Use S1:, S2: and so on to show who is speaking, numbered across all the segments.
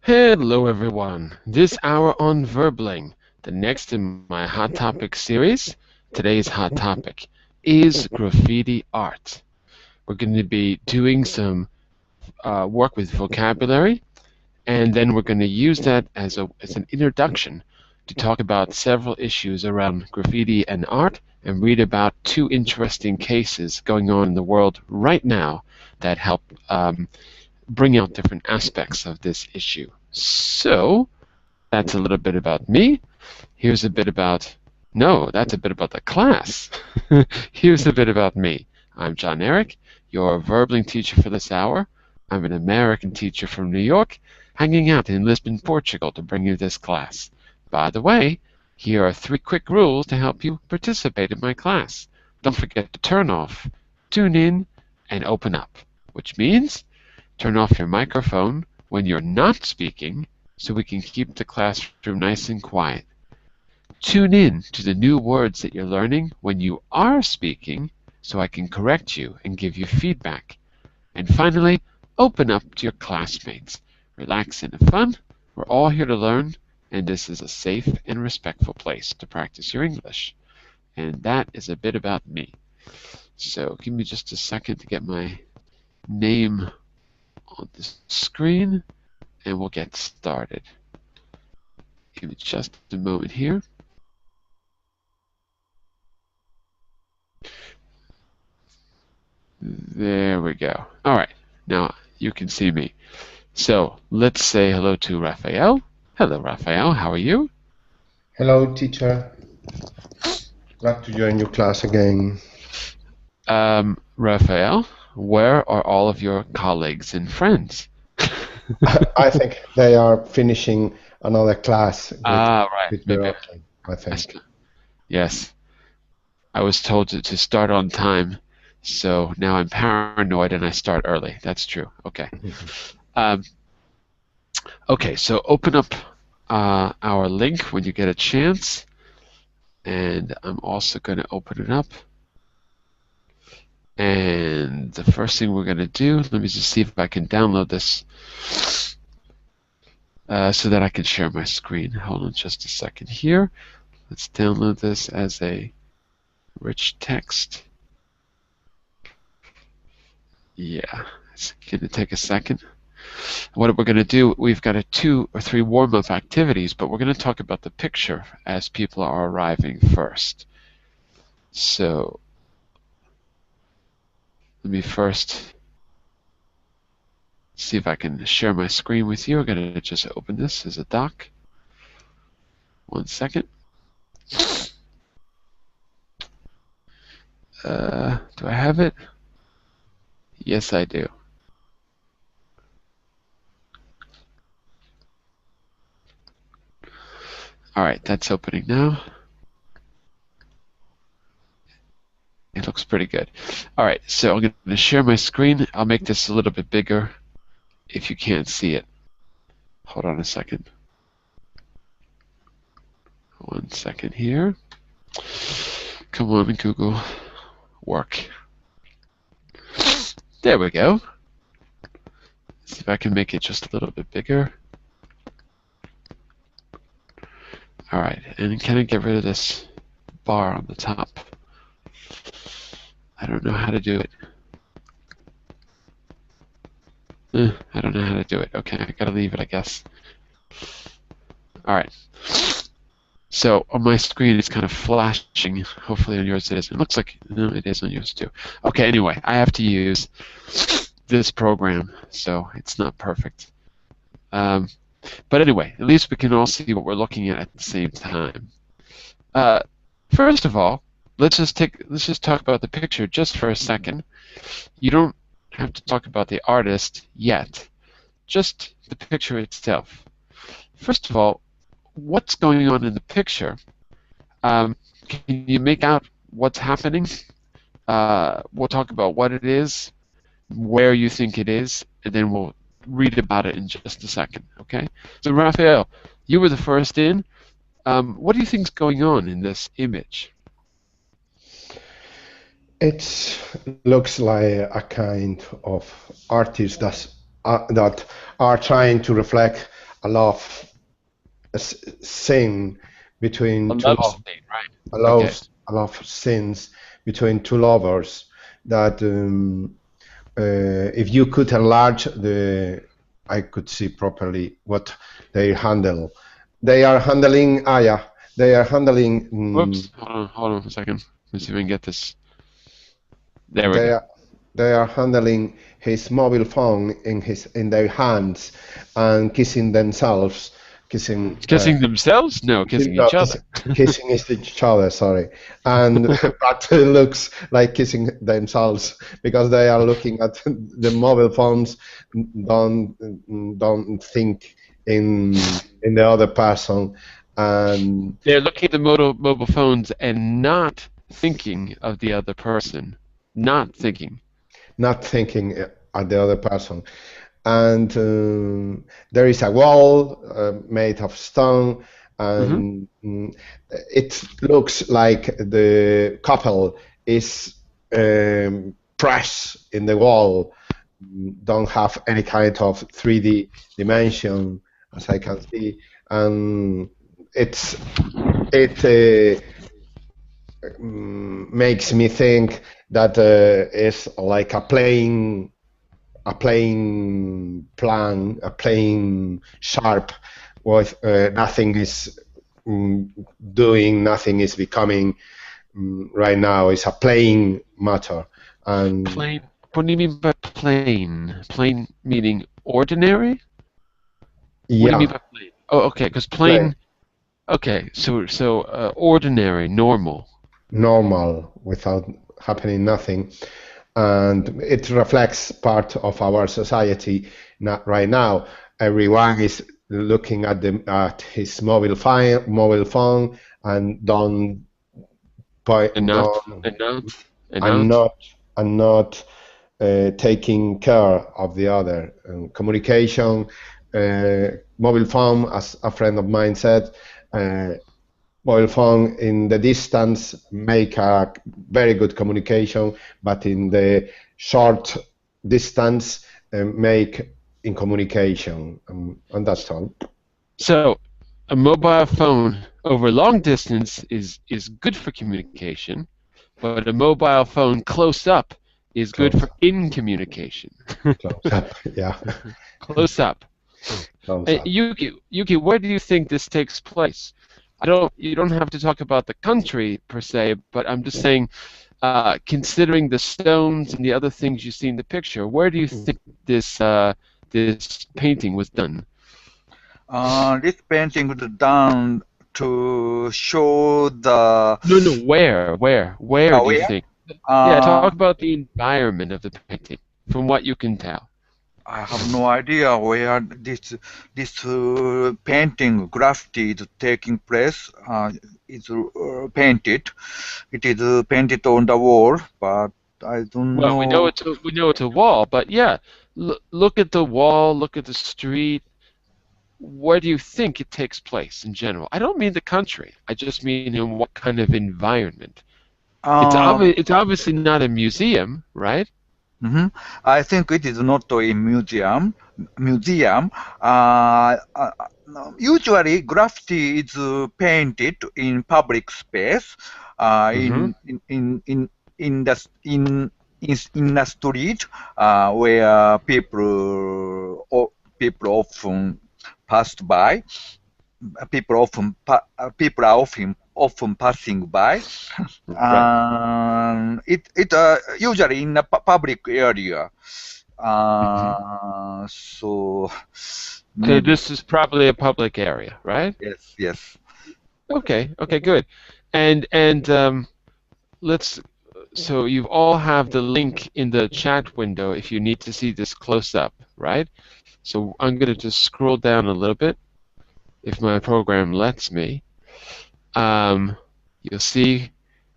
S1: Hello everyone, this hour on Verbling, the next in my Hot Topic series. Today's hot topic is graffiti art. We're going to be doing some work with vocabulary, and then we're going to use that as an introduction to talk about several issues around graffiti and art, and read about two interesting cases going on in the world right now that help bring out different aspects of this issue. So, that's a little bit about me. Here's a bit about, no, that's a bit about the class. Here's a bit about me. I'm Jon-Eric, your Verbling teacher for this hour. I'm an American teacher from New York, hanging out in Lisbon, Portugal to bring you this class. By the way, here are 3 quick rules to help you participate in my class. Don't forget to turn off, tune in, and open up, which means turn off your microphone when you're not speaking so we can keep the classroom nice and quiet. Tune in to the new words that you're learning when you are speaking so I can correct you and give you feedback. And finally, open up to your classmates. Relax and have fun. We're all here to learn, and this is a safe and respectful place to practice your English. And that is a bit about me. So give me just a second to get my name on the screen, and we'll get started. Give me just a moment here. There we go. All right, now you can see me. So let's say hello to Raphael. Hello, Raphael. How are you?
S2: Hello, teacher. Glad to join your class again.
S1: Raphael, where are all of your colleagues and friends?
S2: I think they are finishing another class.
S1: Right. Maybe.
S2: I think.
S1: Yes. I was told to start on time, so now I'm paranoid and I start early. That's true. Okay. Okay, so open up our link when you get a chance, and I'm also going to open it up. And the first thing we're going to do, let me just see if I can download this so that I can share my screen. Hold on just a second here. Let's download this as a rich text. Yeah, it's going to take a second. What we're going to do, we've got 2 or 3 warm-up activities, but we're going to talk about the picture as people are arriving first. So let me first see if I can share my screen with you. I'm going to just open this as a doc. 1 second. Do I have it? Yes, I do. All right, that's opening now. It looks pretty good. All right, so I'm going to share my screen. I'll make this a little bit bigger if you can't see it. Hold on a second. 1 second here. Come on, Google. Work. There we go. See if I can make it just a little bit bigger. All right, and can I get rid of this bar on the top? I don't know how to do it. I don't know how to do it. Okay, I gotta leave it, I guess. All right. So on my screen, it's kind of flashing. Hopefully on yours it is. It looks like no, it is on yours too. Okay. Anyway, I have to use this program, so it's not perfect. But anyway, at least we can all see what we're looking at the same time. First of all, let's just talk about the picture just for a second. You don't have to talk about the artist yet, just the picture itself. First of all, what's going on in the picture? Can you make out what's happening? We'll talk about what it is, where you think it is, and then we'll read about it in just a second, okay? So Raphael, you were the first in. What do you think is going on in this image?
S2: It looks like a kind of artist that are trying to reflect a love scene
S1: A
S2: between two
S1: love
S2: lovers,
S1: scene, right? Okay.
S2: a love scenes between two lovers that if you could enlarge I could see properly what they handle. They are handling, yeah, they are handling,
S1: Whoops. Hold on a second. Let's see if we can get this. There we
S2: they
S1: go.
S2: are, they are handling his mobile phone in their hands and kissing themselves, kissing,
S1: Kissing themselves? No, kissing
S2: no,
S1: each other.
S2: kissing each other, sorry, and but it looks like kissing themselves because they are looking at the mobile phones, don't don't think in the other person, and
S1: They're looking at the mobile phones and not thinking of the other person. Not thinking.
S2: not thinking at the other person. And there is a wall made of stone,
S1: Hmm.
S2: and it looks like the couple is pressed in the wall, don't have any kind of 3D dimension, as I can see, and it's it makes me think that it's like a playing plan, a playing sharp, with nothing is mm, doing, nothing is becoming right now. It's a playing matter, and
S1: Plain. What do you mean by plain? Plain meaning ordinary? What do you mean
S2: yeah,
S1: by plain? Oh, okay. Because
S2: play
S1: plain. Okay. So ordinary, normal.
S2: normal without happening nothing, and it reflects part of our society. Not right now, everyone is looking at his mobile phone, and
S1: And not.
S2: don't
S1: And not. And
S2: and
S1: not.
S2: not and not taking care of the other. Communication, mobile phone, as a friend of mine said, uh, mobile phone in the distance make a very good communication, but in the short distance make in communication, and that's all.
S1: So a mobile phone over long distance is good for communication, but a mobile phone close up is good
S2: Close
S1: for
S2: up,
S1: in communication.
S2: close up, yeah,
S1: Close up.
S2: close up.
S1: Yuki, where do you think this takes place? I don't. You don't have to talk about the country per se, but I'm just saying, considering the stones and the other things you see in the picture, where do you think this painting was done?
S3: This painting was done to show the
S1: No, no. Where do you
S3: where.
S1: think? Yeah, talk
S3: Uh,
S1: about the environment of the painting, from what you can tell.
S3: I have no idea where this painting graffiti is taking place. It's painted. It is painted on the wall, but I don't
S1: Well,
S3: know.
S1: we know it's a wall, but yeah, look at the wall, look at the street. Where do you think it takes place in general? I don't mean the country. I just mean in what kind of environment.
S3: Um,
S1: It's obviously not a museum, right?
S3: mhm. I think it is not a museum. Museum. Usually, graffiti is painted in public space,
S1: Mm-hmm.
S3: in the in the street, where people often passed by. People are often passing by.
S1: Right.
S3: It usually in a public area.
S1: Hmm.
S3: So
S1: So
S3: maybe
S1: this is probably a public area, right?
S3: yes, yes.
S1: Okay. Okay. Good. And let's. So you all have the link in the chat window if you need to see this close up, right? So I'm going to just scroll down a little bit if my program lets me. You'll see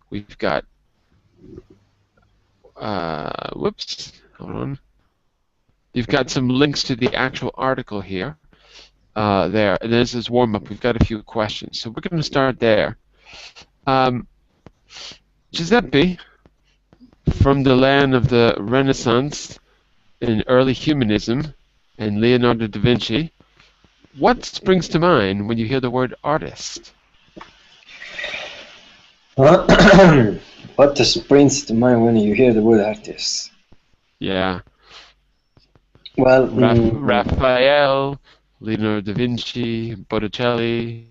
S1: we've got. Whoops. Hold on. You've got some links to the actual article here. There. And this is warm up. We've got a few questions, so we're going to start there. Um, Giuseppe, from the land of the Renaissance and early humanism, and Leonardo da Vinci, What springs to mind when you hear the word artist?
S4: What springs to mind when you hear the word artist?
S1: Yeah,
S4: Well,
S1: Raphael, Leonardo da Vinci, Botticelli.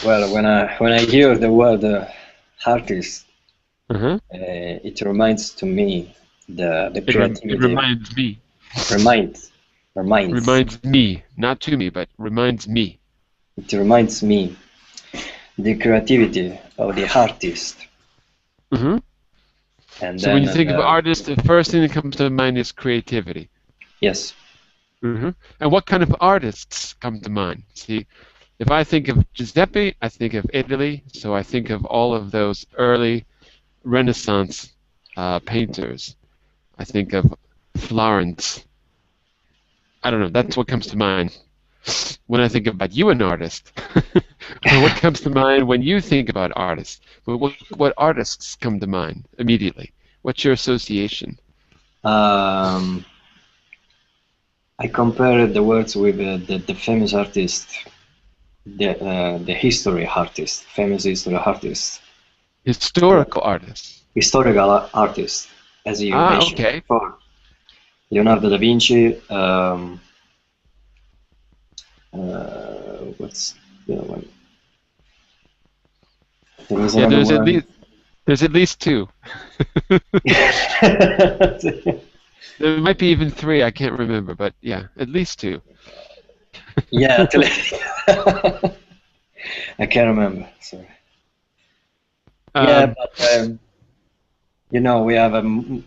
S4: well, when I hear the word artist,
S1: Uh-huh.
S4: it reminds to me the
S1: It
S4: creativity.
S1: reminds me.
S4: Reminds, reminds.
S1: Reminds me, not to me, but reminds me.
S4: It reminds me the creativity of the artist,
S1: Hmm.
S4: and
S1: So when
S4: then
S1: you think of artist, the first thing that comes to mind is creativity.
S4: yes,
S1: Hmm. And what kind of artists come to mind? See, if I think of Giuseppe, I think of Italy, so I think of all of those early Renaissance painters. I think of Florence. I don't know, that's what comes to mind when I think about you, an artist. What comes to mind when you think about artists? What artists come to mind immediately? What's your association?
S4: um, I compare the words with the famous artist, the history artist, famous history artist,
S1: Historical artists.
S4: historical artist, as you
S1: Ah,
S4: mentioned
S1: okay.
S4: before. Leonardo da Vinci. What's the other one? There is
S1: Yeah,
S4: another one.
S1: there's at least two. There might be even three. I can't remember, but yeah, at least two.
S4: Yeah, I can't remember. Sorry. Yeah,
S1: Um,
S4: but we have in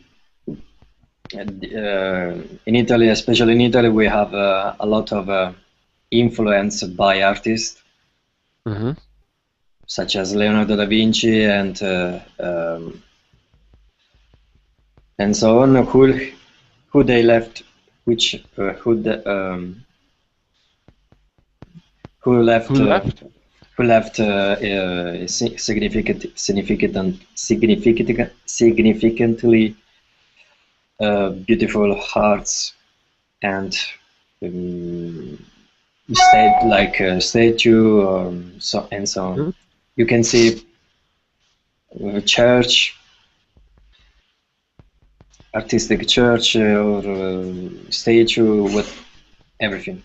S4: Italy, especially in Italy, we have a lot of influence by artists
S1: uh-huh.
S4: such as Leonardo da Vinci and so on. Who they left, which who left
S1: Who left?
S4: significantly beautiful hearts and like a statue so and so on.
S1: Huh?
S4: You can see a church, artistic church or statue with everything.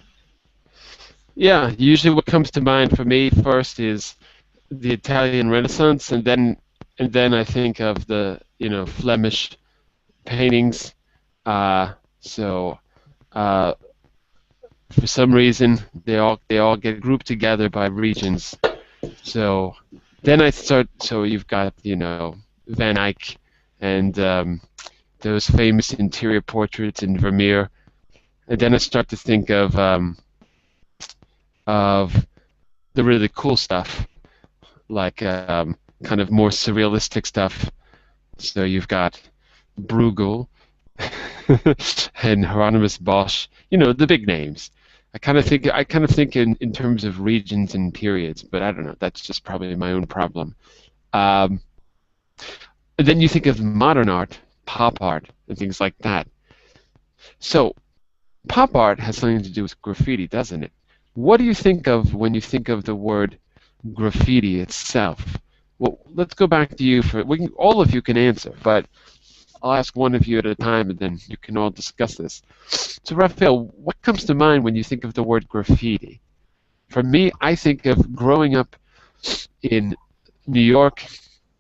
S1: Yeah, usually what comes to mind for me first is the Italian Renaissance, and then I think of the Flemish paintings. So uh, for some reason they all get grouped together by regions. So then I start. So you've got Van Eyck and those famous interior portraits in Vermeer, and then I start to think of the really cool stuff, like kind of more surrealistic stuff. So you've got Bruegel and Hieronymus Bosch, the big names. I kind of think in terms of regions and periods, but I don't know. That's just probably my own problem. Um, and then you think of modern art, pop art, and things like that. So pop art has something to do with graffiti, doesn't it? What do you think of when you think of the word graffiti itself? Well, let's go back to you all of you can answer, but I'll ask one of you at a time, and then you can all discuss this. So, Raphael, what comes to mind when you think of the word graffiti? For me, I think of growing up in New York,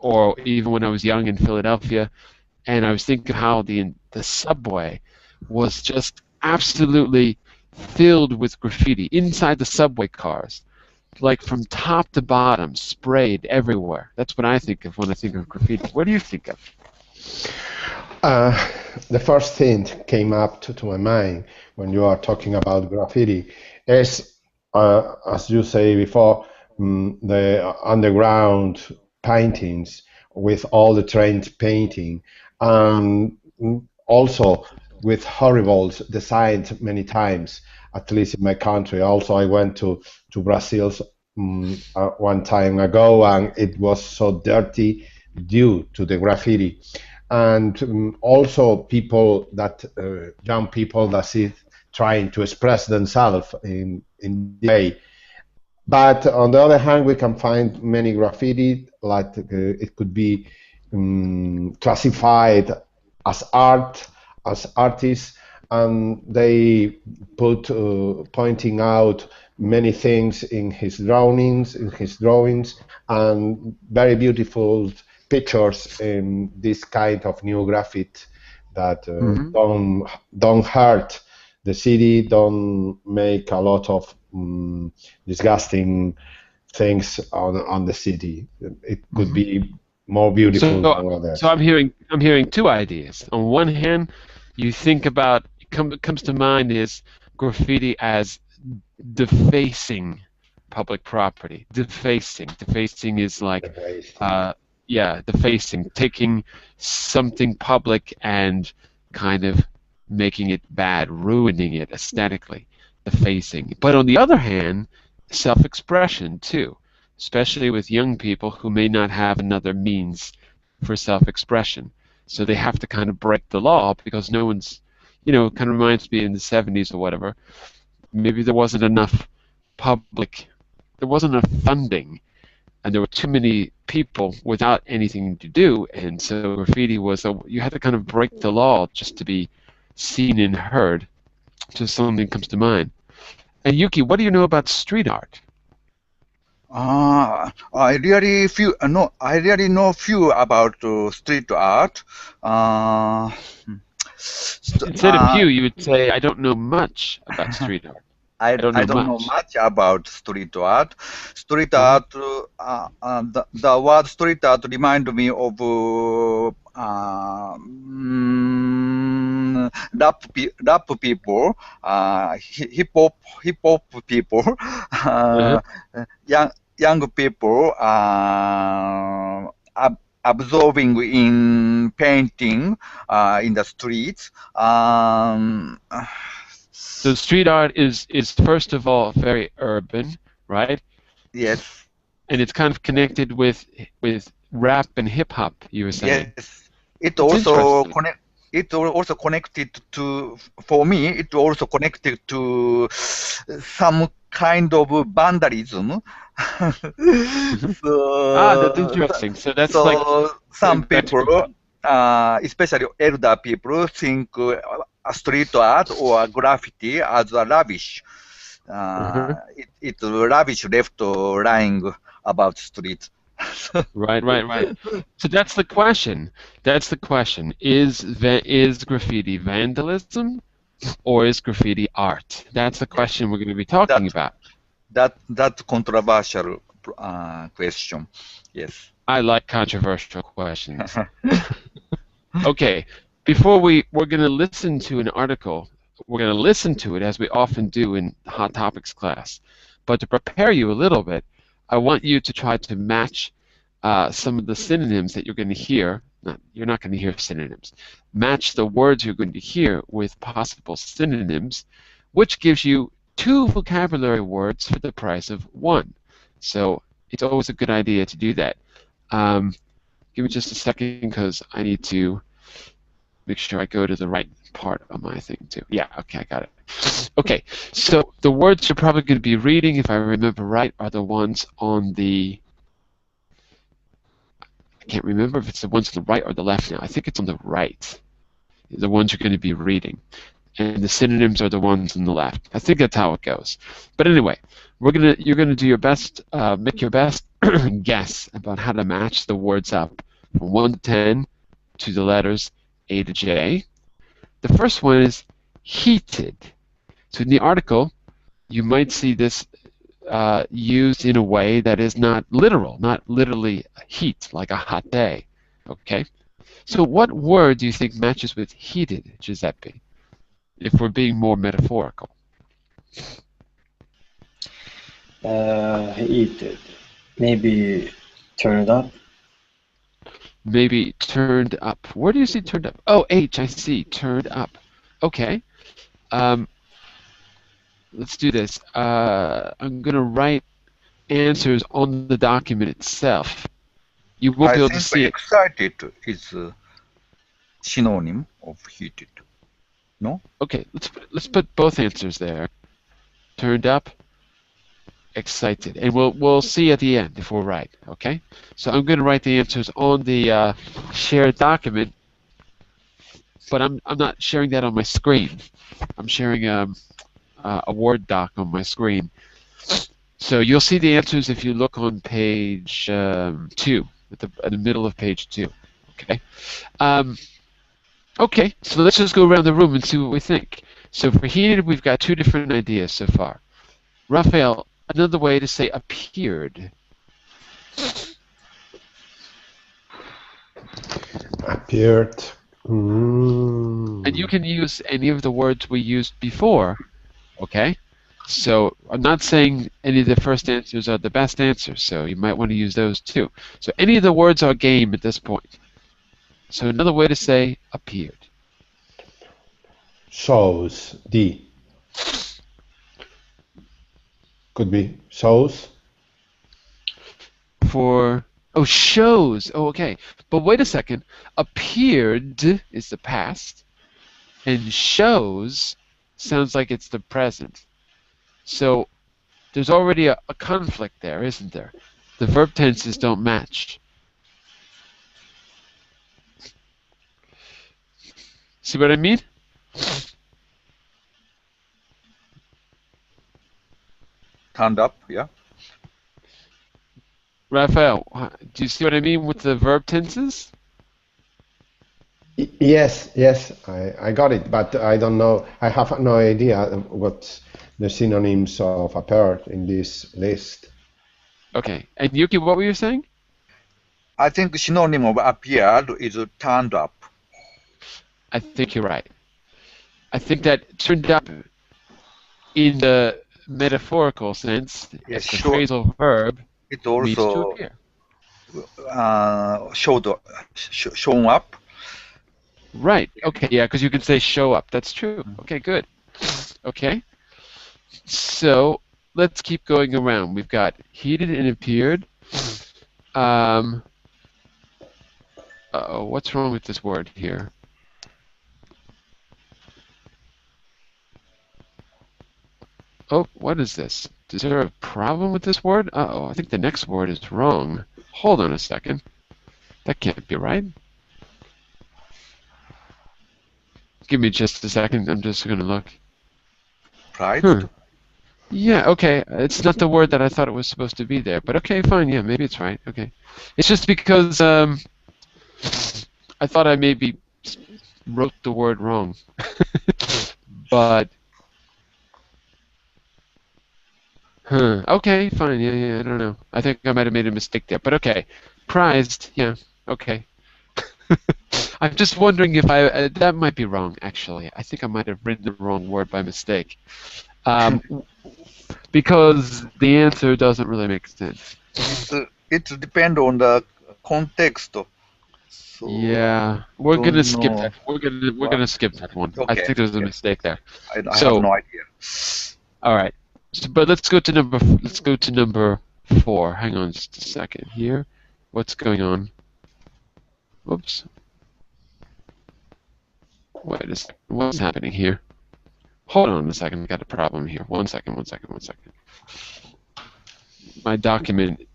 S1: or even when I was young in Philadelphia, and I was thinking how the subway was just absolutely filled with graffiti inside the subway cars, like from top to bottom, sprayed everywhere. That's what I think of when I think of graffiti. What do you think of?
S2: Uh, the first thing came up to my mind when you are talking about graffiti is, as you say before, the underground paintings with all the trend painting, and also with horrible designs many times, at least in my country. Also, I went to Brazil one time ago, and it was so dirty due to the graffiti. And also people that young people that trying to express themselves in this way. But on the other hand, we can find many graffiti, like it could be classified as art, as artists, and they put pointing out many things in his drawings, and very beautiful pictures in this kind of new graffiti that don't hurt the city, don't make a lot of disgusting things on the city. It could be more beautiful than others.
S1: So I'm hearing two ideas. On one hand, you think about comes to mind is graffiti as defacing public property. Defacing is like defacing, taking something public and kind of making it bad, ruining it aesthetically, defacing. But on the other hand, self-expression too, especially with young people who may not have another means for self-expression. So they have to kind of break the law because no one's, it kind of reminds me in the 70s or whatever, maybe there wasn't enough funding, and there were too many people without anything to do, and so graffiti was you had to kind of break the law just to be seen and heard. Just something comes to mind. And Yuki, what do you know about street art?
S3: I really know few about street art.
S1: Instead of few, you would say, I don't know much about street art.
S3: I don't know much about street art. Street art, the word street art reminds me of rap people, hip hop people, young people absorbing in painting in the streets.
S1: So street art is first of all very urban, right?
S3: Yes.
S1: And it's kind of connected with rap and hip hop, you were saying.
S3: Yes. It also connected to, for me, it also connected to some kind of vandalism.
S1: That's interesting. So that's like
S3: some people, especially elder people, think street art or graffiti as a rubbish. It's rubbish left lying about streets.
S1: Right. So that's the question. Is graffiti vandalism or is graffiti art? That's the question we're going to be talking about.
S3: That's controversial question. Yes.
S1: I like controversial questions. Okay. Before we're going to listen to an article, we're going to listen to it as we often do in Hot Topics class. But to prepare you a little bit, I want you to try to match some of the synonyms that you're going to hear. You're not going to hear synonyms. Match the words you're going to hear with possible synonyms, which gives you 2 vocabulary words for the price of 1. So it's always a good idea to do that. Give me just a second because I need to make sure I go to the right part of my thing too. Yeah, okay, I got it. Okay, so the words you're probably going to be reading, if I remember right, are the ones on the... I can't remember if it's the ones on the right or the left now. I think it's on the right. The ones you're going to be reading. And the synonyms are the ones on the left. I think that's how it goes. But anyway, you're gonna do your best, make your best guess about how to match the words up from 1 to 10 to the letters A to J. The first one is heated. So in the article, you might see this used in a way that is not literal, not literally heat, like a hot day. Okay? So what word do you think matches with heated, Giuseppe, if we're being more metaphorical?
S4: Heated. Maybe turned up.
S1: Maybe turned up. Where do you see turned up? Oh, H, I see. Turned up. Okay. Let's do this. I'm going to write answers on the document itself. You won't be able to see it.
S3: Excited is a synonym of heated. No?
S1: Okay, let's put both answers there. Turned up, excited, and we'll see at the end if we're right. Okay, so I'm going to write the answers on the shared document, but I'm not sharing that on my screen. I'm sharing a Word doc on my screen. So you'll see the answers if you look on page 2, at the middle of page 2. Okay. Okay, so let's just go around the room and see what we think. So for heated, we've got 2 different ideas so far. Raphael, another way to say appeared.
S2: Appeared.
S1: And you can use any of the words we used before, okay? So I'm not saying any of the first answers are the best answers, so you might want to use those too. So any of the words are game at this point. So another way to say appeared.
S2: Shows. D. Could be shows.
S1: For, oh, shows. Oh, okay. But wait a second. Appeared is the past, and shows sounds like it's the present. So there's already a conflict there, isn't there? The verb tenses don't match. See what I mean?
S3: Turned up, yeah.
S1: Raphael, do you see what I mean with the verb tenses?
S2: Yes, I got it, but I don't know. I have no idea what the synonyms of appeared in this list.
S1: Okay. And Yuki, what were you saying?
S3: I think synonym of appeared is turned up.
S1: I think you're right. I think that turned up in the metaphorical sense,
S3: Yes,
S1: the
S3: sure.
S1: phrasal verb
S3: It
S1: means to
S3: also
S1: appear.
S3: shown up.
S1: Right. Okay. Yeah, because you can say show up. That's true. Okay. Good. Okay. So let's keep going around. We've got heated and appeared. Uh-oh, what's wrong with this word here? Oh, what is this? Is there a problem with this word? Uh-oh, I think the next word is wrong. Hold on a second. That can't be right. Give me just a second. I'm just going to look.
S3: Pride.
S1: Yeah, okay. It's not the word that I thought it was supposed to be there. But okay, fine. Yeah, maybe it's right. Okay. It's just because I thought I maybe wrote the word wrong. But okay, fine. Yeah, I don't know. I think I might have made a mistake there. But okay. Prized. Yeah. Okay. I'm just wondering if that might be wrong, actually. I think I might have written the wrong word by mistake. Because the answer doesn't really make sense.
S3: It depends on the context. So
S1: Yeah, we're gonna skip that. We're gonna skip that one.
S3: Okay.
S1: I think there's a mistake there.
S3: I have no idea.
S1: All right, but let's go to number 4. Hang on just a second here. What's going on? Whoops. Wait a second. What's happening here? Hold on a second. I got a problem here. One second. My document.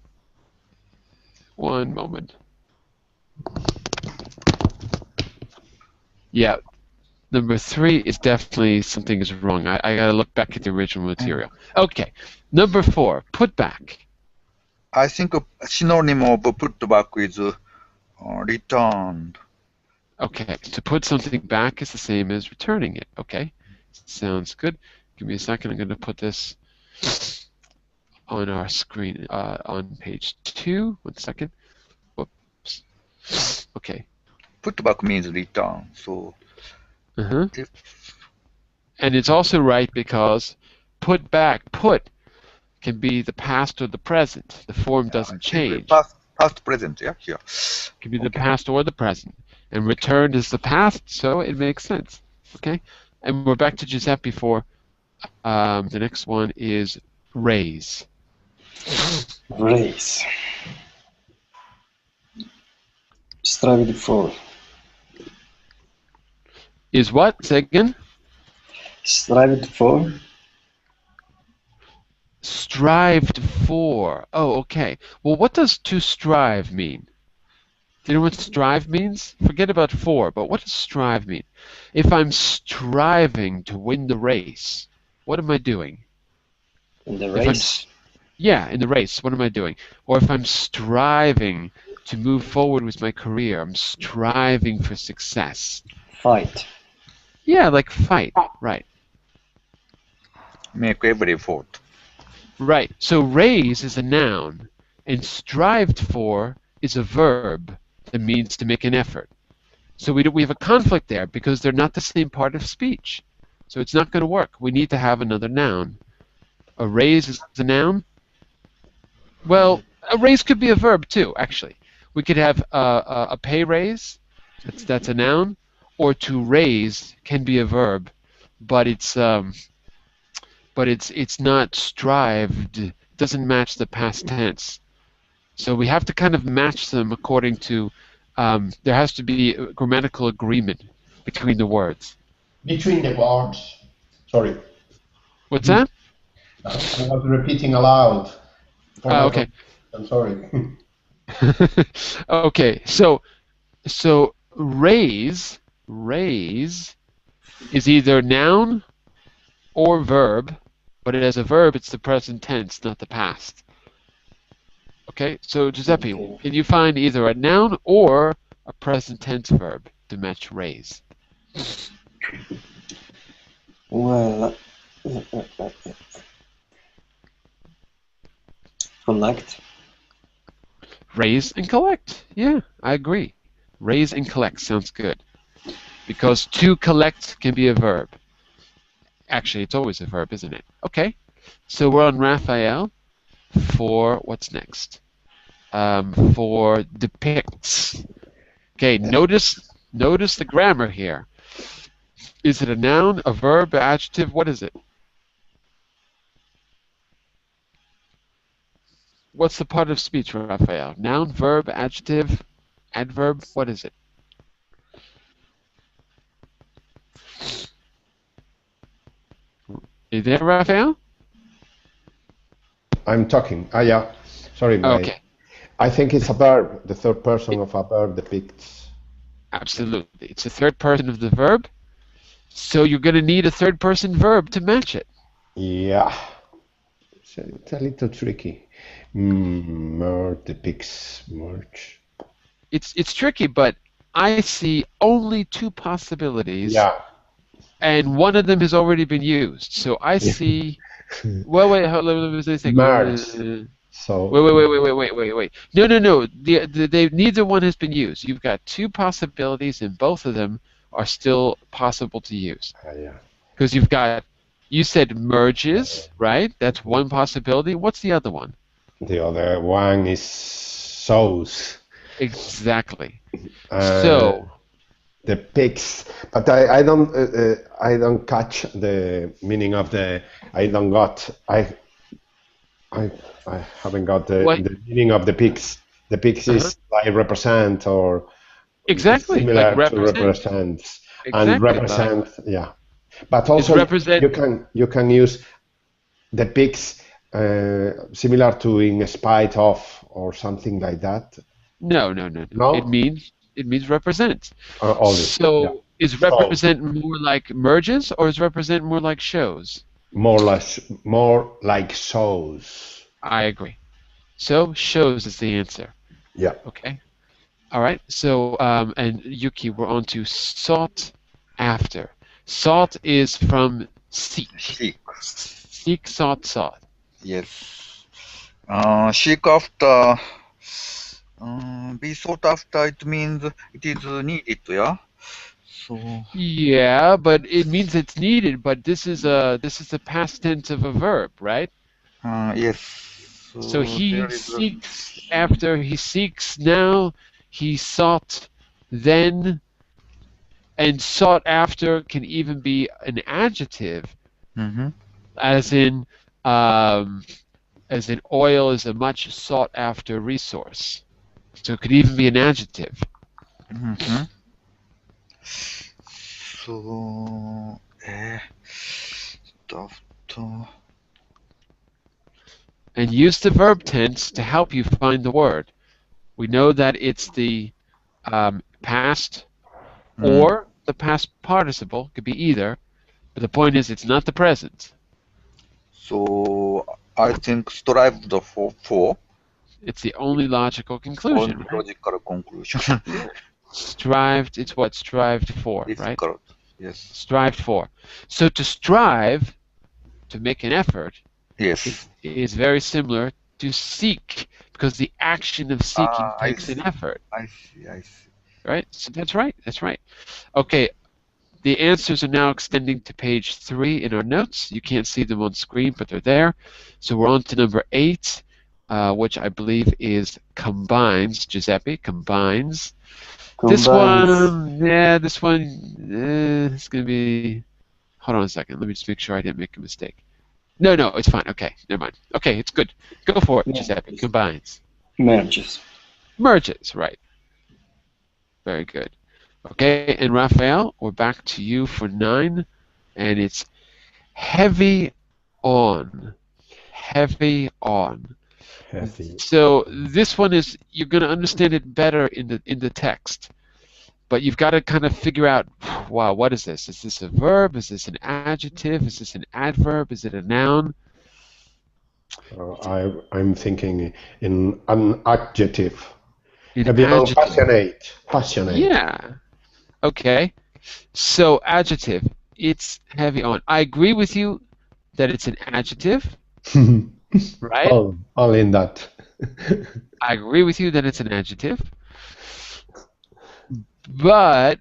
S1: One moment. Yeah, number 3 is definitely something is wrong. I gotta look back at the original material. Okay, number 4, put back.
S3: I think a synonym of put back is returned.
S1: Okay, to put something back is the same as returning it. Okay, sounds good. Give me a second. I'm going to put this on our screen on page 2. 1 second. Whoops. Okay.
S3: Put back means return. So.
S1: And it's also right because put back, put can be the past or the present. The form doesn't change.
S3: Past, present, yeah, here.
S1: It can be the past or the present. And returned is the past, so it makes sense. Okay? And we're back to Giuseppe for the next one is raise.
S4: Raise. Start with 4.
S1: Is what? Say again?
S4: Strived for.
S1: Strived for. Oh, okay. Well, what does to strive mean? Do you know what strive means? Forget about for, but what does strive mean? If I'm striving to win the race, what am I doing?
S4: In the
S1: If I'm,
S4: race.
S1: yeah, in the race, what am I doing? Or if I'm striving to move forward with my career, I'm striving for success.
S4: Fight.
S1: Yeah, like fight, right.
S3: Make every effort.
S1: Right. So raise is a noun, and strived for is a verb that means to make an effort. So we have a conflict there because they're not the same part of speech. So it's not going to work. We need to have another noun. A raise is a noun. Well, a raise could be a verb too, actually. We could have a pay raise. That's a noun. Or to raise can be a verb, but it's not strived. Doesn't match the past tense. So we have to kind of match them according to. There has to be a grammatical agreement between the words.
S2: Between the words. Sorry.
S1: What's that?
S2: I was repeating aloud. For my
S1: Okay.
S2: I'm sorry.
S1: Okay. So raise is either noun or verb, but as a verb, it's the present tense, not the past. Okay. So Giuseppe,
S4: Okay.
S1: can you find either a noun or a present tense verb to match raise?
S4: Well, collect.
S1: Raise and collect. Yeah, I agree. Raise and collect sounds good. Because to collect can be a verb. Actually, it's always a verb, isn't it? Okay. So we're on Raphael for what's next? For depicts. Okay, notice the grammar here. Is it a noun, a verb, adjective? What is it? What's the part of speech, Raphael? Noun, verb, adjective, adverb? What is it? You there, Raphael?
S2: I'm talking. Yeah. Sorry,
S1: Okay,
S2: I think it's a verb. The third person of a verb depicts.
S1: absolutely. It's the third person of the verb, so you're going to need a third person verb to match it.
S2: Yeah. It's a little tricky. Merge depicts merge.
S1: It's tricky, but I see only two possibilities,
S2: Yeah.
S1: and one of them has already been used. So I see. Well, wait, hold on, let me think.
S2: Merge. So
S1: Wait. No. Neither one has been used. You've got two possibilities, and both of them are still possible to use.
S2: yeah.
S1: Because you said merges, right? That's one possibility. What's the other one?
S2: The other one is sows.
S1: Exactly. So
S2: depicts, but I don't catch the meaning of the. I haven't got the meaning of the pics. The pics is like represent or
S1: exactly
S2: similar
S1: like
S2: to represent
S1: exactly,
S2: and represent. Yeah, but also you can use the pics similar to in spite of or something like that.
S1: No.
S2: No?
S1: It means represent.
S2: Only.
S1: So
S2: Yeah.
S1: is represent more like merges or is represent more like shows?
S2: More like shows.
S1: I agree. So shows is the answer.
S2: Yeah.
S1: Okay. All right. So and Yuki, we're on to sought after. Sought is from seek. Seek, sought.
S3: Yes. Seek after. Be sought after. It means it is needed. Yeah. So.
S1: Yeah, but it means it's needed. But this is the past tense of a verb, right?
S3: Yes.
S1: So he seeks after. He seeks now. He sought then. And sought after can even be an adjective, as in oil is a much sought after resource. So it could even be an adjective.
S3: So after.
S1: And use the verb tense to help you find the word. We know that it's the past or the past participle. Could be either. But the point is, it's not the present.
S3: So I think strived for.
S1: It's the only logical conclusion.
S3: Only
S1: Right?
S3: logical conclusion.
S1: Strived, it's what? Strived for, right?
S3: Difficult. Yes.
S1: Strived for. So to strive, to make an effort,
S3: Yes.
S1: is very similar to seek, because the action of seeking takes an effort.
S3: I see. I see.
S1: Right? So that's right. That's right. Okay. The answers are now extending to page 3 in our notes. You can't see them on screen, but they're there. So we're on to number 8, which I believe is combines. Giuseppe, combines. This one, yeah, this one, it's going to be, hold on a second. Let me just make sure I didn't make a mistake. No, it's fine. Okay, never mind. Okay, it's good. Go for it, Giuseppe. Combines.
S4: Merges.
S1: Merges, right. Very good. Okay, and Raphael, we're back to you for 9, and it's heavy on. Heavy on.
S2: Heavy.
S1: So this one is, you're going to understand it better in the text, but you've got to kind of figure out, wow, what is this? Is this a verb? Is this an adjective? Is this an adverb? Is it a noun?
S2: I'm thinking in an adjective.
S1: An
S2: Heavy on,
S1: adjective.
S2: passionate. Passionate.
S1: Yeah. Okay. So adjective, it's heavy on. I agree with you that it's an adjective, right?
S2: All in that.
S1: I agree with you that it's an adjective, but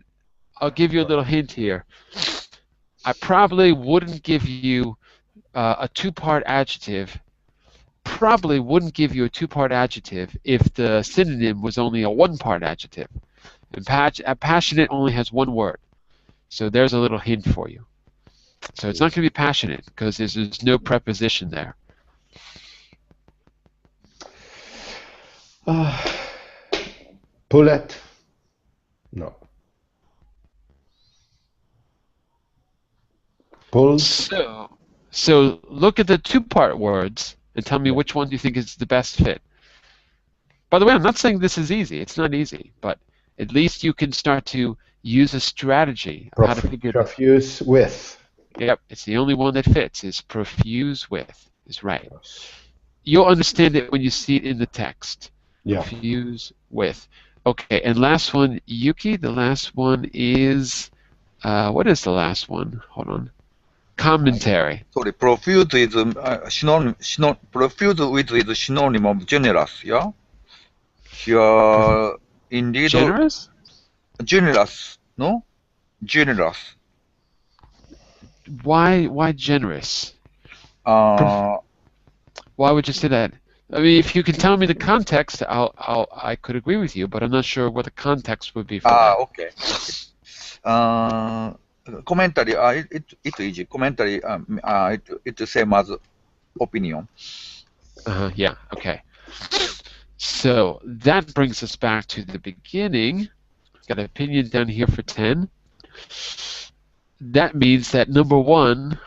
S1: I'll give you a little hint here. I probably wouldn't give you a two-part adjective. Probably wouldn't give you a two-part adjective if the synonym was only a one-part adjective. And passionate only has one word. So there's a little hint for you. So it's not going to be passionate because there's no preposition there.
S2: Bullet. No. Pulse.
S1: So look at the two-part words and tell me which one do you think is the best fit. By the way, I'm not saying this is easy. It's not easy, but at least you can start to use a strategy of how to figure it out.
S2: Profuse with.
S1: Yep, it's the only one that fits, is profuse with, is right. You'll understand it when you see it in the text.
S2: Yeah.
S1: Profuse with. Okay, and last one, Yuki, the last one is, what is the last one? Hold on. Commentary.
S3: Sorry, profuse is profuse with is synonym of generous, yeah? Here, indeed.
S1: Generous?
S3: Generous, no? Generous.
S1: Why generous?
S3: Uh,
S1: Why would you say that? I mean, if you can tell me the context, I could agree with you, but I'm not sure what the context would be for that.
S3: okay. Commentary, it's easy. Commentary, it's the same as opinion.
S1: Yeah, okay. So that brings us back to the beginning. Got an opinion down here for 10. That means that number 1,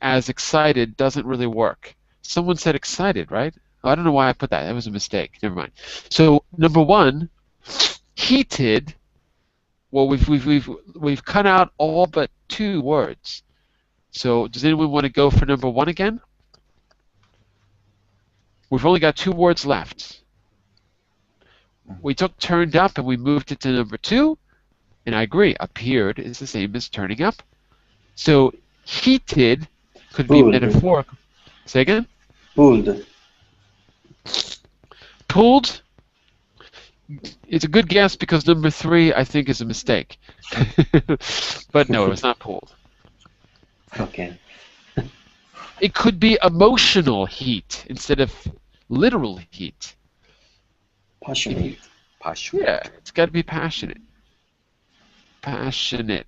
S1: as excited, doesn't really work. Someone said excited, right? Oh, I don't know why I put that. That was a mistake. Never mind. So number 1, heated. Well, we've cut out all but 2 words. So does anyone want to go for number 1 again? We've only got 2 words left. We took turned up and we moved it to number 2, and I agree. Appeared is the same as turning up. So heated could be metaphorical. Say again?
S4: Pulled.
S1: Pulled? It's a good guess because number 3 I think is a mistake. But no, it's not pulled.
S4: Okay.
S1: It could be emotional heat instead of literal heat.
S4: Passionate.
S1: Yeah, it's got to be passionate. Passionate.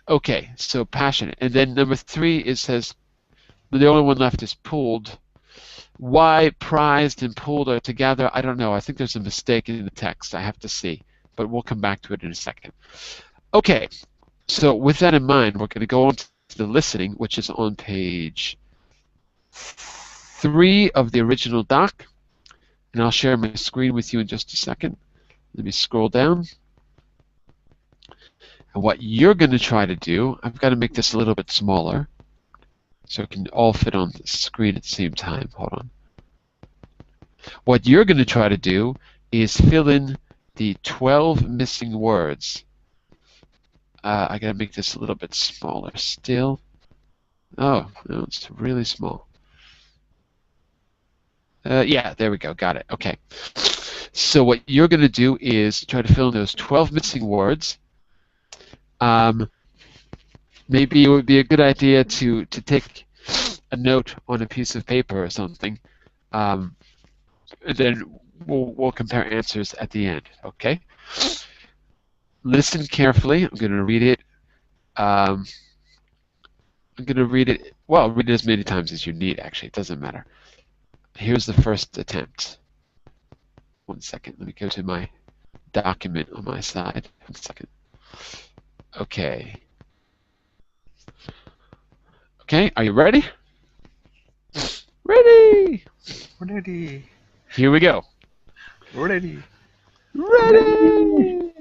S1: Okay, so passionate. And then number 3, it says, the only one left is pulled. Why prized and pulled are together, I don't know. I think there's a mistake in the text. I have to see. But we'll come back to it in a second. Okay, so with that in mind, we're going to go on to the listening, which is on page 3 of the original doc. And I'll share my screen with you in just a second. Let me scroll down. And what you're going to try to do, I've got to make this a little bit smaller so it can all fit on the screen at the same time. Hold on. What you're going to try to do is fill in the 12 missing words. I got to make this a little bit smaller still. Oh, no, it's really small. Yeah, there we go. Got it. Okay. So what you're going to do is try to fill in those 12 missing words. Maybe it would be a good idea to take a note on a piece of paper or something. And then we'll compare answers at the end. Okay? Listen carefully. I'm going to read it. I'm going to read it. Well, read it as many times as you need, actually. It doesn't matter. Here's the first attempt. 1 second. Let me go to my document on my side. 1 second. Okay. Okay, are you ready? Ready!
S3: Ready.
S1: Here we go.
S3: Ready.
S1: Ready!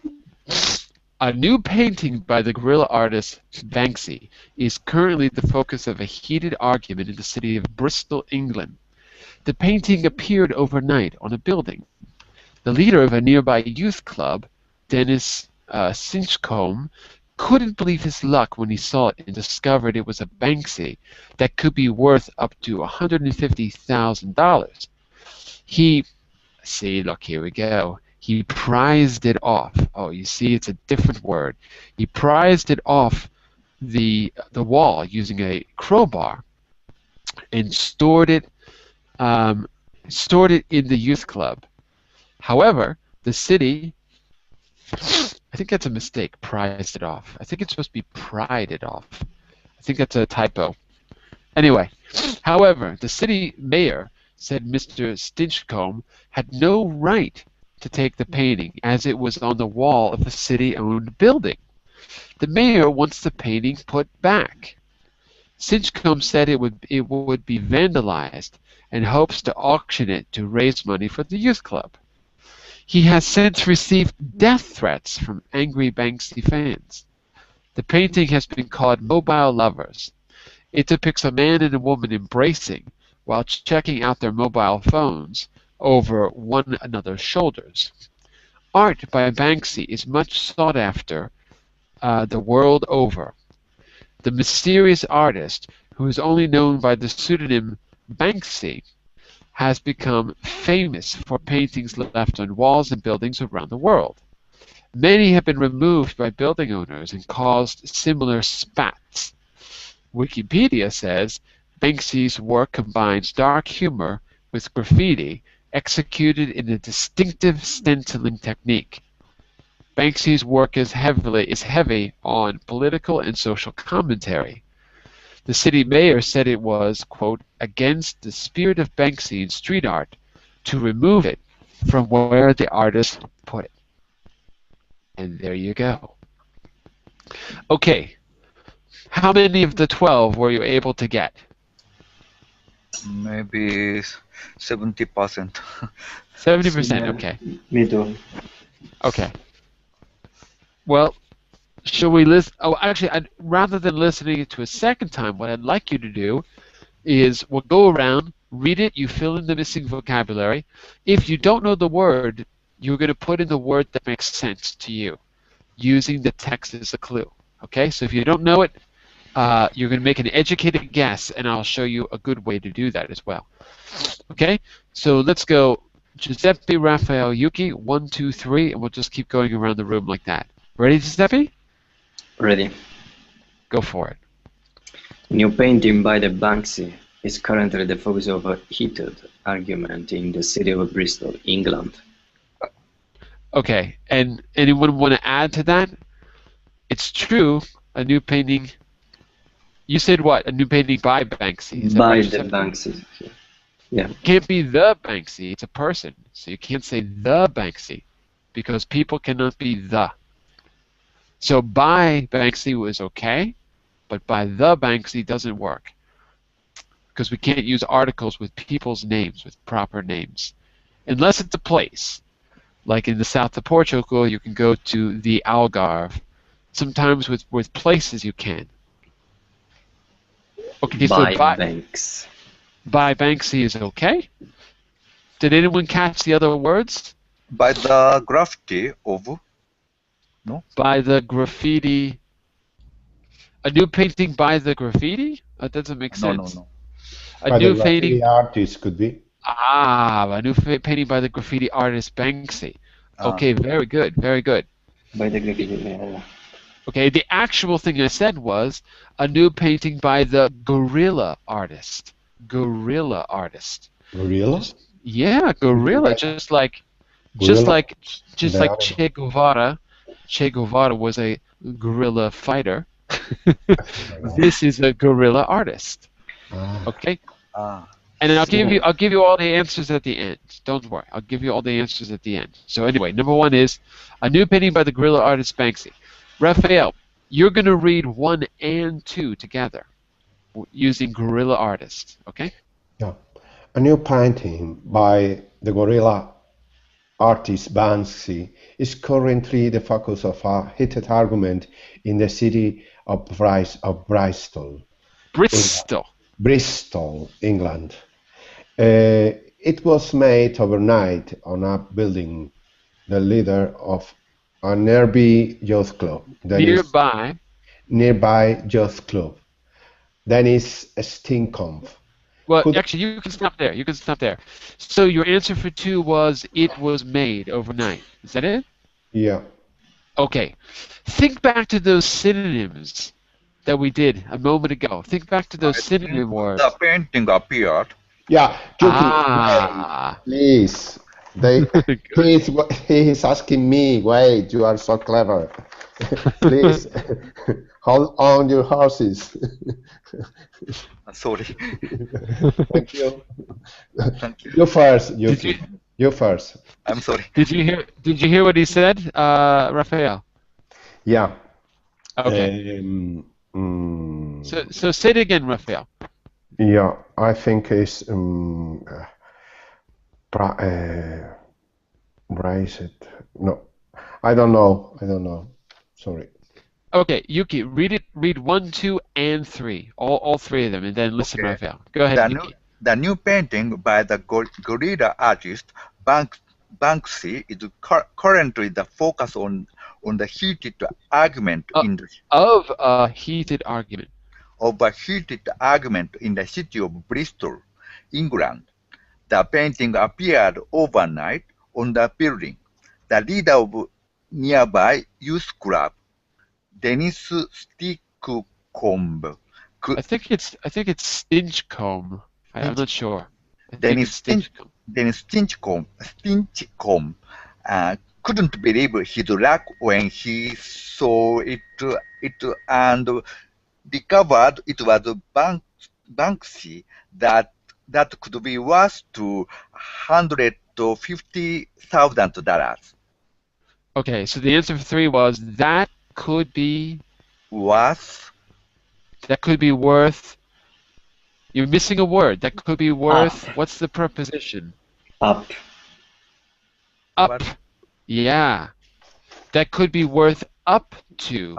S1: A new painting by the guerrilla artist Banksy is currently the focus of a heated argument in the city of Bristol, England. The painting appeared overnight on a building. The leader of a nearby youth club, Dennis Sinchcombe, couldn't believe his luck when he saw it and discovered it was a Banksy that could be worth up to $150,000. Look, here we go. He prized it off. Oh, you see, it's a different word. He prized it off the wall using a crowbar and stored it in the youth club. However, the city, I think that's a mistake, prized it off. I think it's supposed to be pried it off. I think that's a typo. Anyway, however, the city mayor said Mr. Stinchcombe had no right to take the painting as it was on the wall of a city-owned building. The mayor wants the painting put back. Stinchcombe said it would be vandalized and hopes to auction it to raise money for the youth club. He has since received death threats from angry Banksy fans. The painting has been called Mobile Lovers. It depicts a man and a woman embracing while checking out their mobile phones over one another's shoulders. Art by Banksy is much sought after the world over. The mysterious artist, who is only known by the pseudonym Banksy, has become famous for paintings left on walls and buildings around the world. Many have been removed by building owners and caused similar spats. Wikipedia says Banksy's work combines dark humor with graffiti executed in a distinctive stenciling technique. Banksy's work is heavy on political and social commentary. The city mayor said it was, quote, against the spirit of Banksy in street art to remove it from where the artist put it. And there you go. Okay, how many of the 12 were you able to get?
S3: Maybe 70%.
S1: 70%, okay.
S4: Me too.
S1: Okay. Well, shall we listen? Oh, actually, rather than listening to a second time, what I'd like you to do is we'll go around, read it, you fill in the missing vocabulary. If you don't know the word, you're going to put in the word that makes sense to you, using the text as a clue. Okay, so if you don't know it, you're going to make an educated guess, and I'll show you a good way to do that as well. Okay, so let's go Giuseppe, Raphael, Yuki, 1, 2, 3, and we'll just keep going around the room like that. Ready, Giuseppe?
S4: Ready.
S1: Go for it.
S4: New painting by the Banksy is currently the focus of a heated argument in the city of Bristol, England.
S1: Okay, and anyone want to add to that? It's true, a new painting. You said what? A new painting by Banksy. Is that
S4: By
S1: right,
S4: the
S1: Giuseppe?
S4: Banksy. Yeah.
S1: It can't be the Banksy, it's a person. So you can't say the Banksy, because people cannot be the. So by Banksy was okay, but by the Banksy doesn't work because we can't use articles with people's names, with proper names, unless it's a place. Like in the south of Portugal, you can go to the Algarve. Sometimes with places you can. Okay, so
S4: By Banks.
S1: by Banksy is okay. Did anyone catch the other words?
S3: By the graffiti of
S1: By the graffiti. A new painting by the graffiti? That doesn't make sense.
S3: no.
S1: A
S2: By the
S1: new
S2: graffiti
S1: painting.
S2: artist could be.
S1: A new painting by the graffiti artist Banksy. Okay, very good, very good.
S4: By the graffiti.
S1: Okay, the actual thing I said was a new painting by the gorilla artist. Gorilla artist.
S2: Gorilla?
S1: Yeah, gorilla. Just like Che Guevara. Che Guevara was a guerrilla fighter. This is a guerrilla artist. Okay. And I'll give you all the answers at the end. Don't worry. I'll give you all the answers at the end. So anyway, number one is a new painting by the guerrilla artist Banksy. Raphael, you're going to read 1 and 2 together using guerrilla artist. Okay?
S2: Yeah. A new painting by the gorilla artist Banksy is currently the focus of a heated argument in the city of Bristol. Bristol, England. It was made overnight on a building, the leader of a nearby youth club. Nearby youth club. Dennis Stinkoff.
S1: Well, actually, you can stop there. You can stop there. So your answer for 2 was it was made overnight. Is that it?
S2: Yeah.
S1: Okay. Think back to those synonyms that we did a moment ago. Think back to those synonym words.
S3: The painting appeared.
S2: Yeah, please. He is asking me. Wait, you are so clever. Please, hold on your horses.
S3: Sorry.
S2: Thank you.
S3: Thank you.
S2: You first. You first.
S3: I'm sorry.
S1: Did you hear what he said, Raphael?
S2: Yeah.
S1: Okay. So say it again, Raphael.
S2: Yeah, I think it's Braced. No, I don't know. Sorry.
S1: Okay, Yuki, read 1, 2, and 3. All 3 of them, and then listen,
S3: Okay.
S1: Raphael. Go ahead, Yuki.
S3: The new painting by the gorilla artist Banksy is currently the focus on the heated argument
S1: of a heated argument.
S3: Of a heated argument in the city of Bristol, England. The painting appeared overnight on the building. The leader of nearby youth club, Dennis Stinkoff.
S1: I think it's Stinchcombe. I'm not sure.
S3: Dennis Stinchcombe couldn't believe his luck when he saw it and discovered it was Banksy that could be worth to $150,000.
S1: Okay, so the answer for 3 was that could be worth. You're missing a word. That could be worth. What's the preposition?
S4: Up.
S1: Up. Yeah. That could be worth up to.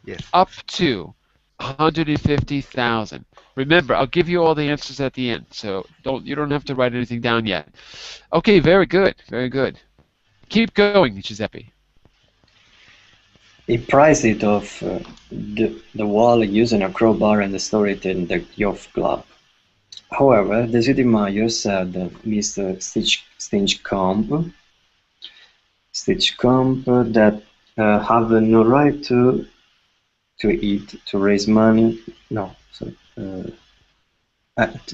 S3: Yes.
S1: Up to 150,000. Remember, I'll give you all the answers at the end, so you don't have to write anything down yet. Okay, very good, very good. Keep going, Giuseppe.
S4: He prized it off the wall using a crowbar and stored it in the youth club. However, the city mayor said that Mr. Stinchcombe that have no right to eat, to raise money. No, sorry.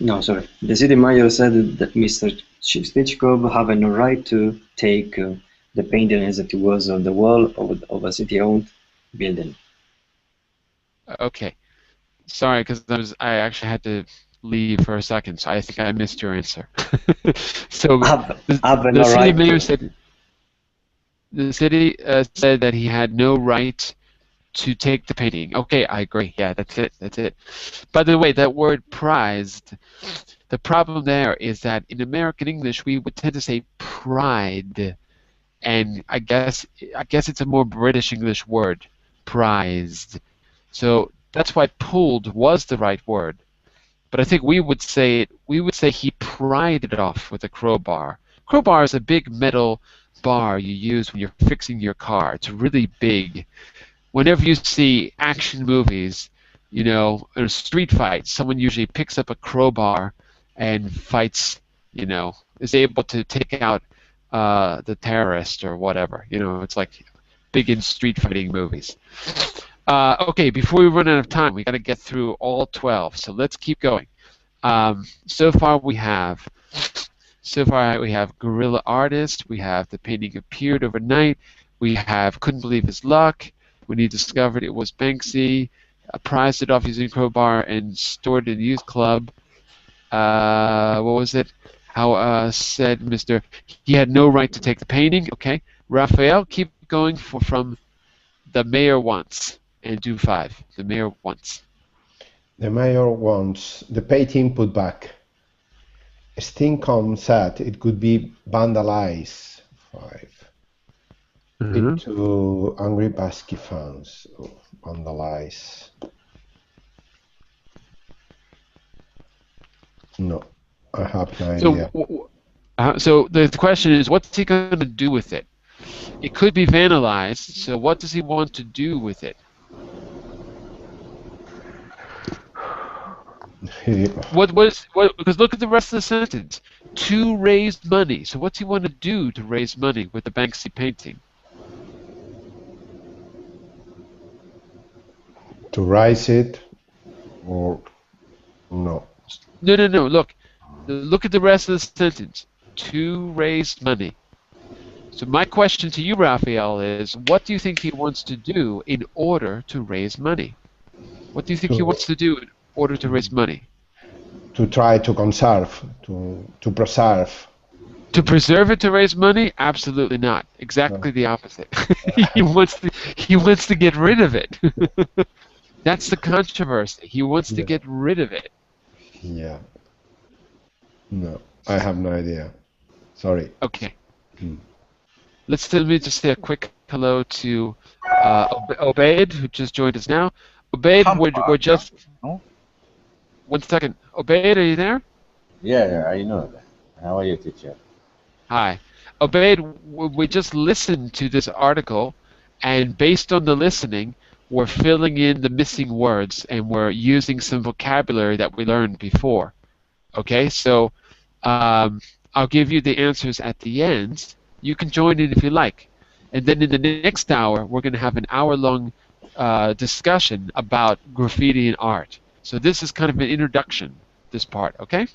S4: No, sorry. The city mayor said that Mr. Stinchcombe have no right to take the painting as it was on the wall of a city-owned building.
S1: Okay. Sorry, because I actually had to leave for a second, so I think I missed your answer. So the city mayor said the city said that he had no right to take the painting. Okay, I agree. Yeah, that's it. That's it. By the way, that word prized, the problem there is that in American English we would tend to say pride, and I guess it's a more British English word, prized. So that's why pulled was the right word. But I think we would say he pried it off with a crowbar. Crowbar is a big metal bar you use when you're fixing your car. It's really big. Whenever you see action movies, in a street fight, someone usually picks up a crowbar and fights, is able to take out the terrorist or whatever. It's like big in street fighting movies. Okay, before we run out of time, we got to get through all 12. So let's keep going. So far we have Guerrilla Artist. We have The Painting Appeared Overnight. We have Couldn't Believe His Luck. When he discovered it was Banksy. Prized it off using crowbar and stored it in the youth club. What was it? How said Mr. He had no right to take the painting. Okay, Raphael, keep going from The Mayor Wants and do 5. The Mayor Wants.
S2: The mayor wants the painting put back. Stinkom said it could be vandalized. 5. Into angry Basque fans. Oh, vandalize. No, I have no idea.
S1: So the question is, what's he going to do with it? It could be vandalized. So what does he want to do with it? Because look at the rest of the sentence. To raise money. So what's he want to do to raise money with the Banksy painting?
S2: To rise it, or no?
S1: No. Look at the rest of the sentence. To raise money. So my question to you, Raphael, is what do you think he wants to do in order to raise money? What do you think he wants to do in order to raise money?
S2: To try to conserve, to preserve.
S1: To preserve it to raise money? Absolutely not. Exactly the opposite. He wants to get rid of it. That's the controversy. He wants to get rid of it.
S2: Yeah. No, I have no idea. Sorry.
S1: Okay. Let me just say a quick hello to Obaid, who just joined us now. Obaid, we're just...
S5: No?
S1: 1 second. Obaid, are you there?
S5: Yeah, I know that. How are you, teacher?
S1: Hi. Obaid, we just listened to this article, and based on the listening, we're filling in the missing words, and we're using some vocabulary that we learned before. Okay, so I'll give you the answers at the end. You can join in if you like. And then in the next hour, we're going to have an hour-long discussion about graffiti and art. So this is kind of an introduction, this part, okay?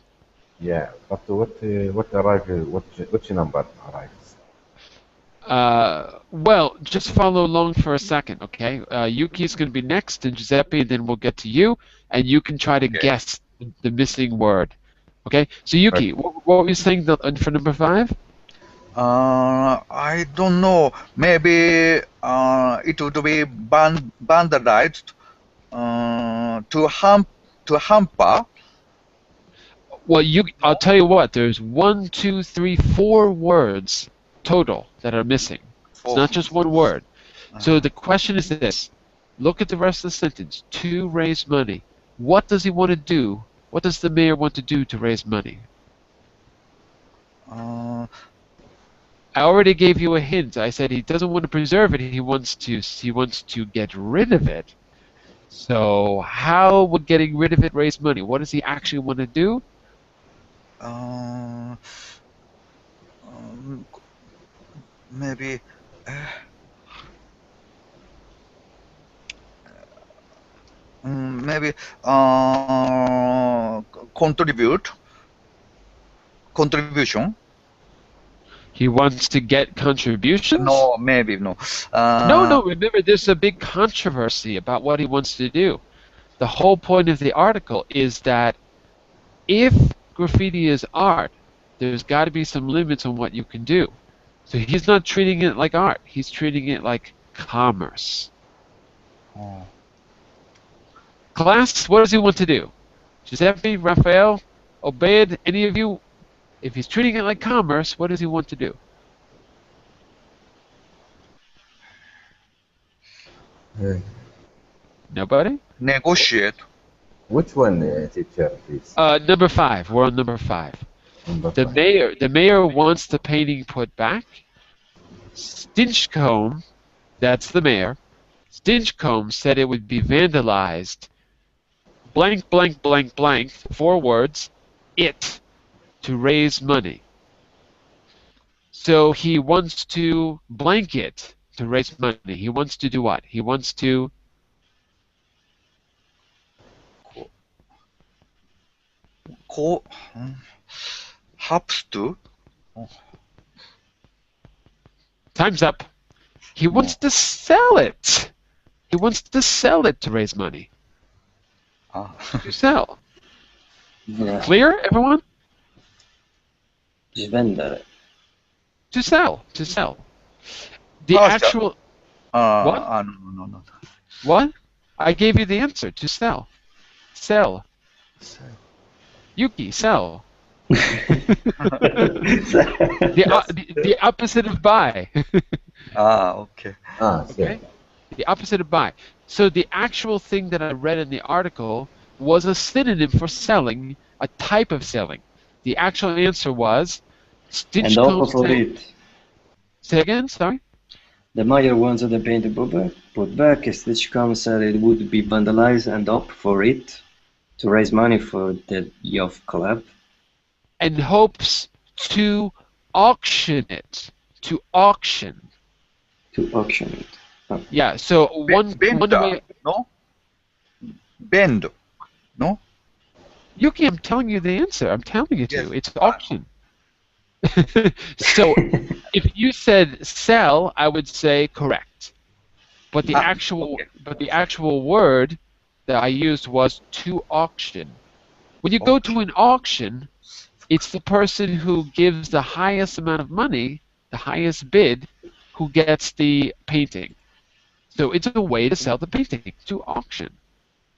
S5: Yeah, but what arrives? Which number arrives?
S1: Well, just follow along for a second, okay? Yuki's going to be next, and Giuseppe, then we'll get to you, and you can try to guess the missing word. Okay? So Yuki, what were you saying for number 5?
S3: I don't know. Maybe it would be vandalized to hamper.
S1: Well, I'll tell you what. There's 1, 2, 3, 4 words total that are missing. It's not just one word. So the question is this: look at the rest of the sentence. To raise money. What does he want to do? What does the mayor want to do to raise money? I already gave you a hint. I said he doesn't want to preserve it. He wants to get rid of it. So how would getting rid of it raise money? What does he actually want to do?
S3: Maybe contribution.
S1: He wants to get contributions?
S3: No, maybe no.
S1: No. Remember, there's a big controversy about what he wants to do. The whole point of the article is that if graffiti is art, there's got to be some limits on what you can do. So he's not treating it like art. He's treating it like commerce.
S3: Oh.
S1: Class, what does he want to do? Giuseppe, Raphael, Obaid, any of you? If he's treating it like commerce, what does he want to do?
S5: Uh,
S1: Nobody?
S3: Negotiate.
S5: which one, teacher, please?
S1: Number 5. We're on number 5.
S5: Number
S1: The
S5: 5.
S1: mayor wants the painting put back. Stinchcombe, that's the mayor. Stinchcombe said it would be vandalized. Blank, blank, blank, blank. 4 words. It to raise money. So he wants to blank it to raise money. He wants to do what? He wants to
S3: Helps to.
S1: time's up. He wants to sell it. He wants to sell it to raise money.
S3: Ah.
S1: To sell.
S4: Yeah.
S1: Clear, everyone?
S4: Svendare.
S1: To sell. To sell. The
S3: Oh,
S1: actual What?
S3: No.
S1: what? I gave you the answer. To sell. Sell. Yuki, sell. The opposite of buy.
S3: Ah, okay.
S1: Okay? The opposite of buy. So the actual thing that I read in the article was a synonym for selling, a type of selling. The actual answer was
S4: And
S1: Stinchcombe
S4: also for
S1: said,
S4: it,
S1: say again, sorry?
S4: the mayor wanted the painting put back. Stinchcombe said it would be vandalized and up for it to raise money for the youth club.
S1: And hopes to auction it. To auction.
S4: To auction it.
S1: Yeah, so one
S3: Bend.
S1: way.
S3: No? Bend. No?
S1: Yuki, I'm telling you the answer. I'm telling you to.
S3: Yes.
S1: It's auction. So if you said sell, I would say correct. But the actual word that I used was to auction. When you go to an auction, it's the person who gives the highest amount of money, the highest bid, who gets the painting. So it's a way to sell the painting, to auction.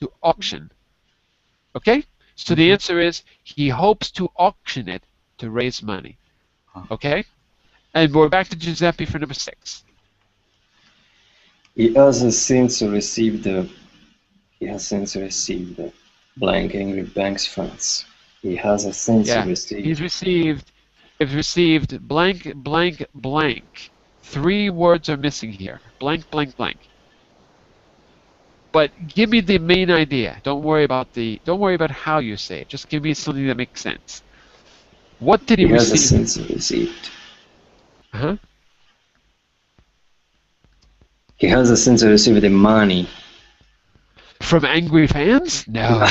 S1: To auction. Okay? So the answer is he hopes to auction it to raise money. Okay? And we're back to Giuseppe for number 6.
S4: He has since received blank angry banks funds. He has since received.
S1: He's received blank, blank, blank. 3 words are missing here. Blank, blank, blank. But give me the main idea. Don't worry about how you say it. Just give me something that makes sense. What did he receive?
S4: Has since received.
S1: Uh-huh.
S4: He has since received the money.
S1: From angry fans? No.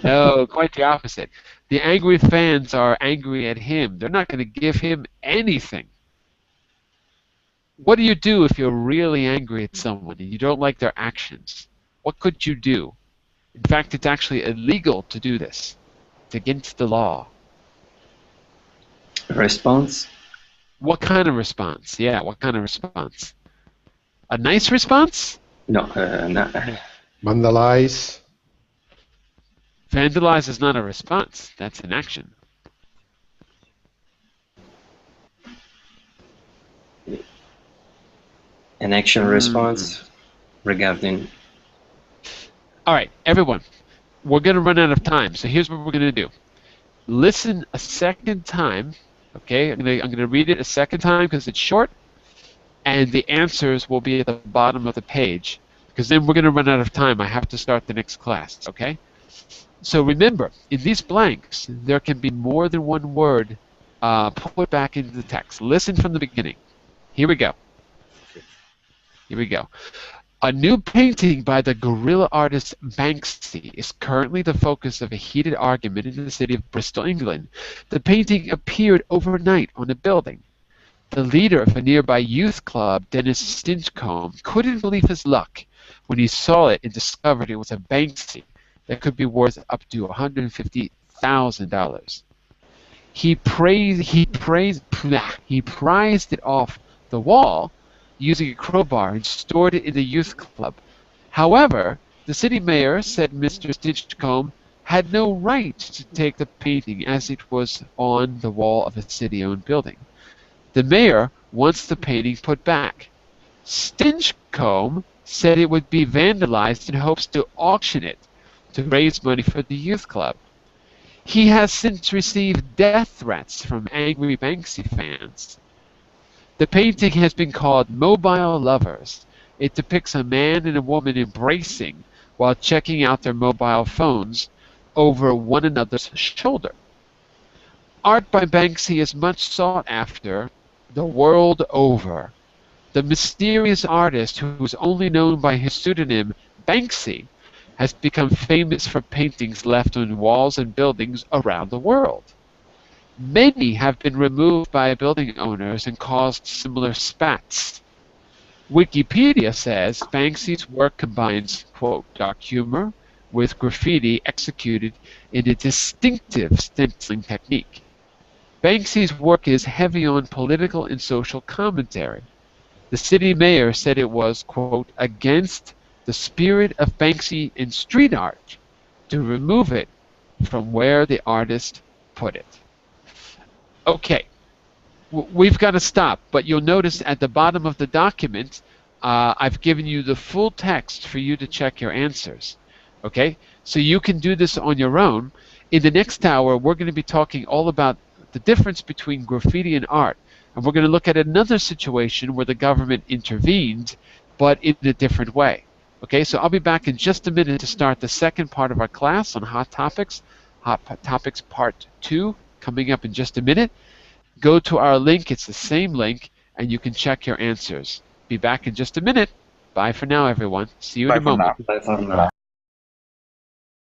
S1: No, quite the opposite. The angry fans are angry at him. They're not going to give him anything. What do you do if you're really angry at someone and you don't like their actions? What could you do? In fact, it's actually illegal to do this. It's against the law.
S4: Response?
S1: What kind of response? Yeah, what kind of response? A nice response?
S4: No,
S2: Vandalize.
S1: Vandalize is not a response. That's an action.
S4: an action response regarding.
S1: All right, everyone. We're going to run out of time, so here's what we're going to do. Listen a second time. Okay, I'm going to read it a second time because it's short, and the answers will be at the bottom of the page, because then we're going to run out of time. I have to start the next class, okay? So remember, in these blanks, there can be more than one word put back into the text. Listen from the beginning. Here we go. Here we go. A new painting by the guerrilla artist Banksy is currently the focus of a heated argument in the city of Bristol, England. The painting appeared overnight on a building. The leader of a nearby youth club, Dennis Stinchcombe, couldn't believe his luck when he saw it and discovered it was a Banksy that could be worth up to $150,000. He prized it off the wall using a crowbar and stored it in the youth club However, the city mayor said Mr. Stinchcombe had no right to take the painting as it was on the wall of a city-owned building. The mayor wants the painting put back. Stinchcombe said it would be vandalized in hopes to auction it to raise money for the youth club. He has since received death threats from angry Banksy fans. The painting has been called Mobile Lovers. It depicts a man and a woman embracing while checking out their mobile phones over one another's shoulder. Art by Banksy is much sought after the world over. The mysterious artist, who is only known by his pseudonym Banksy, has become famous for paintings left on walls and buildings around the world. Many have been removed by building owners and caused similar spats. Wikipedia says Banksy's work combines, quote, dark humor with graffiti executed in a distinctive stenciling technique. Banksy's work is heavy on political and social commentary. The city mayor said it was, quote, against the spirit of Banksy in street art to remove it from where the artist put it. Okay, we've got to stop, but you'll notice at the bottom of the document, I've given you the full text for you to check your answers. Okay, so you can do this on your own. In the next hour, we're going to be talking all about the difference between graffiti and art. And we're going to look at another situation where the government intervened, but in a different way. Okay, so I'll be back in just a minute to start the second part of our class on Hot Topics. Hot Topics Part 2 coming up in just a minute. Go to our link, it's the same link, and you can check your answers. Be back in just a minute. Bye for now, everyone. See you in
S3: Bye
S1: a
S3: for now.
S1: moment.
S4: Bye for now.